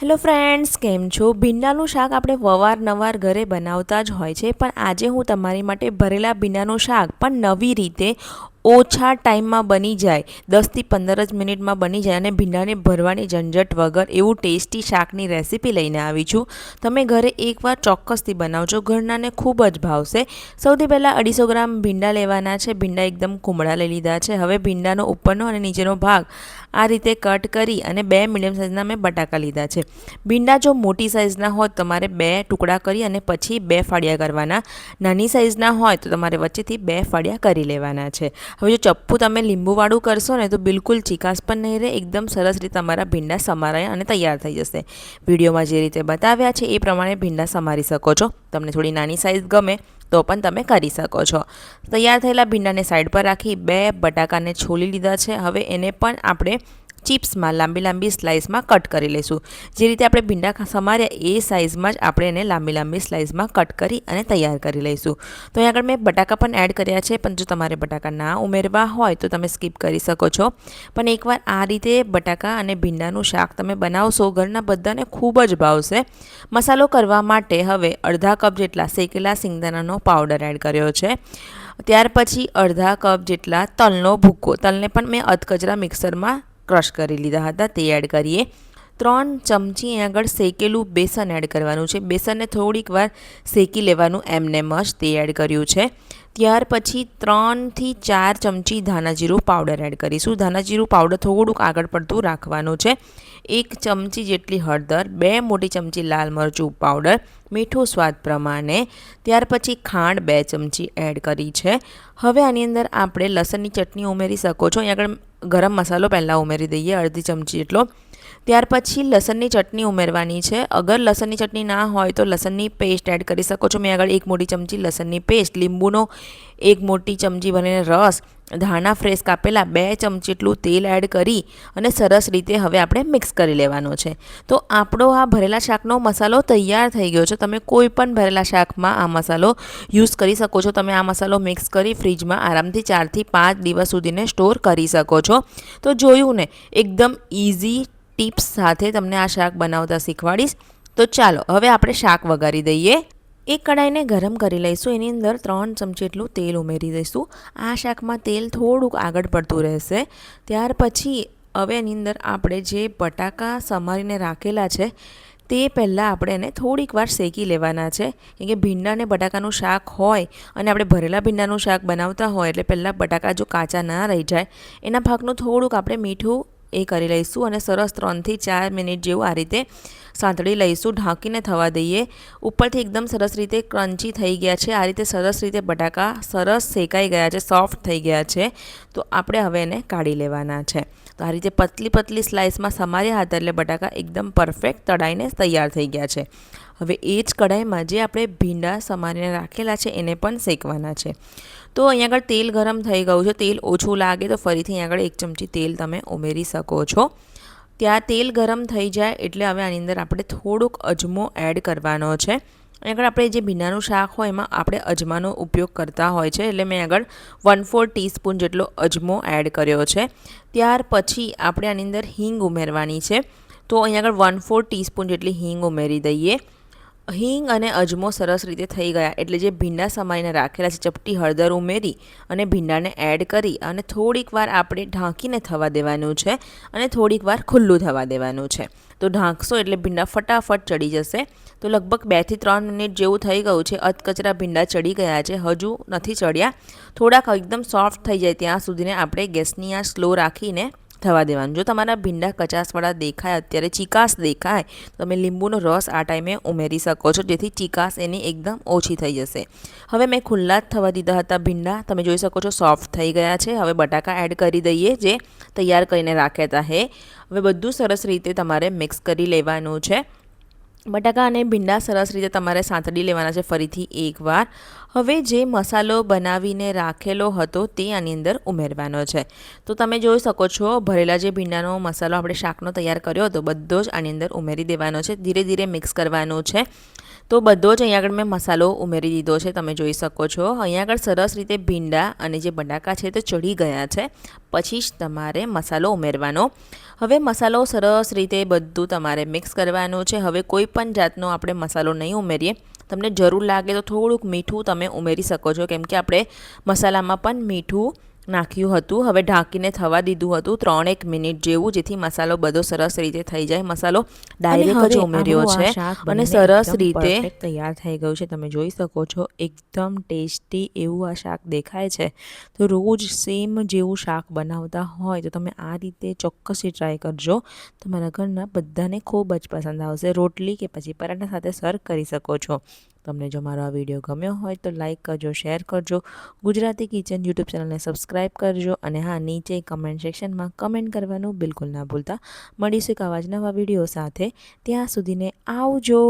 Hello friends, કેમ છો? ભીંડાનું શાક આપણે અવારનવાર ઘરે બનાવતા જ હોય છે, પણ આજે હું તમારી માટે ભરેલા ભીંડાનું શાક પણ નવી રીતે ઓછા ટાઈમમાં બની જાય, 10થી 15 જ મિનિટમાં બની જાય અને ભીંડાને ભરવાની ઝંઝટ વગર એવું ટેસ્ટી શાકની રેસીપી લઈને આવી છું. તમે ઘરે એકવાર ચોક્કસથી બનાવજો, ઘરનાને ખૂબ જ ભાવશે. સૌથી પહેલાં 250 ગ્રામ ભીંડા લેવાના છે. ભીંડા એકદમ કુમળા લઈ લીધા છે. હવે ભીંડાનો ઉપરનો અને નીચેનો ભાગ આ રીતે કટ કરી અને 2 મીડિયમ સાઇઝના મેં બટાકા લીધા છે. ભીંડા જો મોટી સાઇઝના હોય તમારે 2 ટુકડા કરી અને પછી 2 ફાળિયા કરવાના. નાની સાઇઝના હોય તો તમારે વચ્ચેથી 2 ફાળિયા કરી લેવાના છે. હવે જો ચપ્પુ તમે લીંબુવાળું કરશો ને તો બિલકુલ ચીકાશ પણ નહીં રહે, એકદમ સરસ રીતે તમારા ભીંડા સમારાયા અને તૈયાર થઈ જશે. વિડીયોમાં જે રીતે બતાવ્યા છે એ પ્રમાણે ભીંડા સમારી શકો છો. તમને થોડી નાની સાઇઝ ગમે તો પણ તમે કરી શકો છો. તૈયાર થયેલા ભીંડાને સાઈડ પર રાખી 2 બટાકાને છોલી લીધા છે. હવે એને પણ આપણે ચિપ્સમાં લાંબી સ્લાઇસમાં કટ કરી લઈશું. જે રીતે આપણે ભીંડા સમાર્યા એ સાઇઝમાં જ આપણે એને લાંબી સ્લાઇસમાં કટ કરી અને તૈયાર કરી લઈશું. તો અહીં આગળ મેં બટાકા પણ એડ કર્યા છે, પણ જો તમારે બટાકા ના ઉમેરવા હોય તો તમે સ્કીપ કરી શકો છો. પણ એકવાર આ રીતે બટાકા અને ભીંડાનું શાક તમે બનાવશો, ઘરના બધાને ખૂબ જ ભાવશે. મસાલો કરવા માટે હવે અડધા કપ જેટલા શેકેલા સિંગદાણાનો પાવડર એડ કર્યો છે. ત્યાર પછી અડધા કપ જેટલા તલનો ભૂકો, તલને પણ મેં અધકચરા મિક્સરમાં ક્રશ કરી લીધા હતા, તે એડ કરીએ. 3 ચમચી અહીં આગળ શેકેલું બેસન એડ કરવાનું છે. બેસનને થોડીક વાર શેકી લેવાનું એમનેમ જ, તે એડ કર્યું છે. ત્યાર પછી 3 થી 4 ચમચી ધાણાજીરું પાવડર એડ કરીશું. ધાણાજીરું પાવડર થોડુંક આગળ પડતું રાખવાનું છે. 1 ચમચી જેટલી હળદર, 2 મોટી ચમચી લાલ મરચું પાવડર, મીઠું સ્વાદ પ્રમાણે. ત્યાર પછી ખાંડ 2 ચમચી એડ કરી છે. હવે આની અંદર આપણે લસણની ચટણી ઉમેરી શકો છો. અહીં આગળ ગરમ મસાલો પહેલાં ઉમેરી દઈએ, અડધી ચમચી જેટલો. ત્યાર પછી લસણની ચટણી ઉમેરવાની છે. અગર લસણની ચટણી ના હોય તો લસણની પેસ્ટ એડ કરી શકો છો. મેં આગળ 1 મોટી ચમચી લસણની પેસ્ટ, લીંબુનો 1 મોટી ચમચી બનીને રસ, ધાણા ફ્રેશ કાપેલા 2 ચમચી જેટલું તેલ એડ કરી અને સરસ રીતે હવે આપણે મિક્સ કરી લેવાનો છે. તો આપણો આ ભરેલા શાકનો મસાલો તૈયાર થઈ ગયો છે. તમે કોઈ પણ ભરેલા શાકમાં આ મસાલો યુઝ કરી શકો છો. તમે આ મસાલો મિક્સ કરી ફ્રીજમાં આરામથી 4 થી 5 દિવસ સુધીને સ્ટોર કરી શકો છો. તો જોયું ને, એકદમ ઇઝી ટિપ્સ સાથે તમને આ શાક બનાવતા શીખવાડીશ. તો ચાલો હવે આપણે શાક વઘારી દઈએ. એક કઢાઈને ગરમ કરી લઈશું. એની અંદર 3 ચમચી જેટલું તેલ ઉમેરી દઈશું. આ શાકમાં તેલ થોડુંક આગળ પડતું રહેશે. ત્યાર પછી હવે એની અંદર આપણે જે બટાકા સમારીને રાખેલા છે તે પહેલાં આપણે એને થોડીક વાર શેકી લેવાના છે. કેમ કે ભીંડા અને બટાકાનું શાક હોય અને આપણે ભરેલા ભીંડાનું શાક બનાવતા હોય એટલે પહેલાં બટાકા જો કાચા ના રહી જાય એના ભાગનું થોડુંક આપણે મીઠું એ કરી લઈશું અને સરસ 3 થી 4 મિનિટ જેવું આ રીતે સાંતળી લઈશું. ઢાંકીને થવા દઈએ. ઉપરથી એકદમ સરસ રીતે ક્રન્ચી થઈ ગયા છે. આ રીતે સરસ રીતે બટાકા સરસ શેકાઈ ગયા છે, સોફ્ટ થઈ ગયા છે. તો આપણે હવે એને કાઢી લેવાના છે. તો આ રીતે પતલી સ્લાઇસમાં સમાર્યા હતા એટલે બટાકા એકદમ પરફેક્ટ તળાઈને તૈયાર થઈ ગયા છે. હવે એ જ કઢાઈમાં જે આપણે ભીંડા સમારીને રાખેલા છે એને પણ શેકવાના છે. તો અહીં આગળ તેલ ગરમ થઈ ગયું છે. તેલ ઓછું લાગે તો ફરીથી અહીં આગળ 1 ચમચી તેલ તમે ઉમેરી શકો છો. ત્યાં તેલ ગરમ થઈ જાય એટલે હવે આની અંદર આપણે થોડુંક અજમો એડ કરવાનો છે. અહીં આગળ આપણે જે ભીંડાનું શાક હોય એમાં આપણે અજમાનો ઉપયોગ કરતા હોય છે, એટલે મેં આગળ 1/4 ટીસ્પૂન જેટલો અજમો એડ કર્યો છે. ત્યાર પછી આપણે આની અંદર હિંગ ઉમેરવાની છે. તો અહીં આગળ 1/4 ટીસ્પૂન જેટલી હિંગ ઉમેરી દઈએ. હિંગ અને અજમો સરસ રીતે થઈ ગયા એટલે જે ભીંડા સમારીને રાખેલા છે ચપટી હળદર ઉમેરી અને ભીંડાને એડ કરી અને થોડીક વાર આપણે ઢાંકીને થવા દેવાનું છે અને થોડીક વાર ખુલ્લું થવા દેવાનું છે. તો ઢાંકશો એટલે ભીંડા ફટાફટ ચડી જશે. તો લગભગ 2 થી 3 મિનિટ જેવું થઈ ગયું છે. અધકચરા ભીંડા ચડી ગયા છે, હજુ નથી ચડ્યા. થોડાક એકદમ સોફ્ટ થઈ જાય ત્યાં સુધીને આપણે ગેસની આ સ્લો રાખીને થવા દેવાનું. જો તમારા ભીંડા કચાસવાળા દેખાય, અત્યારે ચીકાશ દેખાય, તો તમે લીંબુનો રસ આ ટાઈમે ઉમેરી શકો છો, જેથી ચીકાશ એની એકદમ ઓછી થઈ જશે. હવે મેં ખુલ્લા જ થવા દીધા હતા ભીંડા. તમે જોઈ શકો છો સોફ્ટ થઈ ગયા છે. હવે બટાકા એડ કરી દઈએ જે તૈયાર કરીને રાખ્યા હતા. હવે બધું સરસ રીતે તમારે મિક્સ કરી લેવાનું છે. બટાકા અને ભીંડા સરસ રીતે તમારે સાંતળી લેવાના છે ફરીથી એકવાર. હવે જે મસાલો બનાવીને રાખેલો હતો તે આની અંદર ઉમેરવાનો છે. તો તમે જોઈ શકો છો ભરેલા જે ભીંડાનો મસાલો આપણે શાકનો તૈયાર કર્યો હતો બધો જ આની અંદર ઉમેરી દેવાનો છે. ધીરે ધીરે મિક્સ કરવાનું છે. તો બધો જ અહીંયા આગળ મેં મસાલો ઉમેરી દીધો છે. તમે જોઈ શકો છો અહીંયા આગળ સરસ રીતે ભીંડા અને જે બટાકા છે તે ચડી ગયા છે. પછી જ તમારે મસાલો ઉમેરવાનો. હવે મસાલો સરસ રીતે બધું તમારે મિક્સ કરવાનું છે. હવે કોઈ પણ જાતનો આપણે મસાલો નહીં ઉમેરીએ. તમને જરૂર લાગે તો થોડુંક મીઠું તમે ઉમેરી શકો છો, કેમ કે આપણે મસાલામાં પણ મીઠું નાખ્યું હતું. હવે ઢાંકીને થવા દીધું હતું 3-1 મિનિટ જેવું, જેથી મસાલો બધો સરસ રીતે થઈ જાય. મસાલો ડાયરેક્ટ જ ઉમેર્યો છે અને સરસ રીતે તૈયાર થઈ ગયું છે. તમે જોઈ શકો છો એકદમ ટેસ્ટી એવું આ શાક દેખાય છે. તો રોજ સેમ જેવું શાક બનાવતા હોય તો તમે આ રીતે ચોક્કસથી ટ્રાય કરજો. તમારા ઘરના બધાને ખૂબ જ પસંદ આવશે. રોટલી કે પછી પરાઠા સાથે સર્વ કરી શકો છો. તમને જો મારો આ વિડીયો ગમ્યો હોય તો લાઈક કરજો, શેર કરજો, ગુજરાતી કિચન યુટ્યુબ ચેનલને સબસ્ક્રાઈબ કરજો અને હા, નીચે કમેન્ટ સેક્શનમાં કમેન્ટ કરવાનું બિલકુલ ના ભૂલતા. મળીશું એક આવા જ નવા વિડીયો સાથે. ત્યાં સુધીને આવજો.